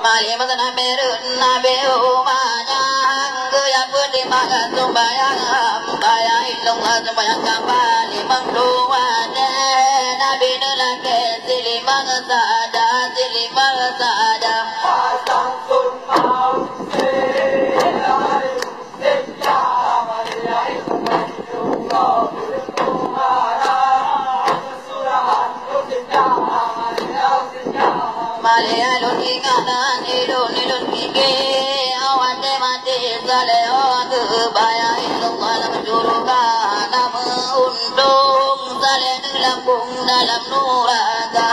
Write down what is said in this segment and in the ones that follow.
Mali masana merun na beu manyang Gaya pudi makan sumbayang Baya ilung sumbayang kapali mengluwane Nabi nulake silimang sada silimang sada Pasang sunnah Maliyalun ingatan ilun kike awan mati saleo kebaya ilung alam juruka nama untung salen lambung dalam nuraga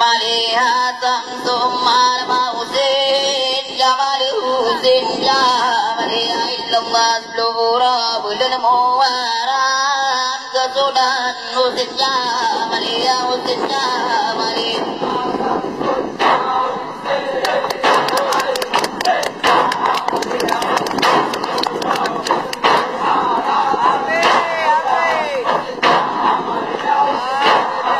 Malihatam summal mausin jamalusin jamaliya illam waslura bulun muwaran kesudan usin jamaliya usin jamali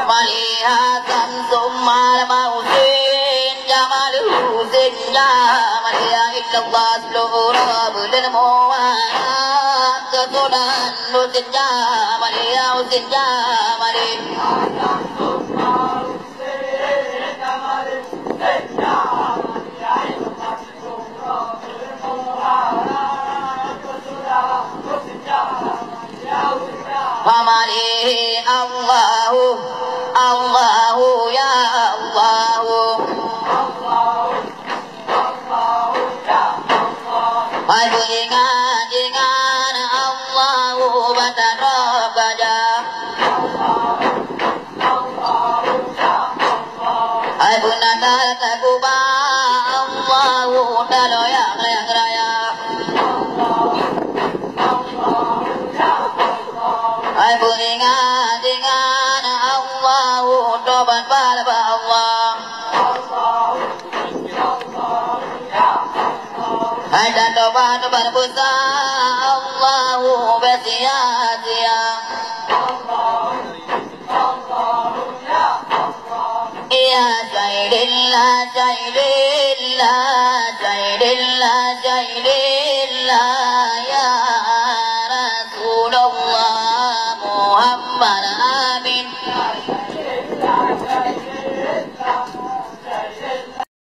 Malihatam summal mausin jamalusin jamaliya illam waslura bulun muwaran kesudan usin jamaliya usin jamali Pamali Allahu ya Allahu Hai ingat Allahu batarab baja Hai bunadal takuba Allahu daloyak raya Hai ingat Allahu tobat pada Allah Hai dan tobat berbusa Allahu bersia-sia Ya Jailillah Jailillah Jailillah Jailillah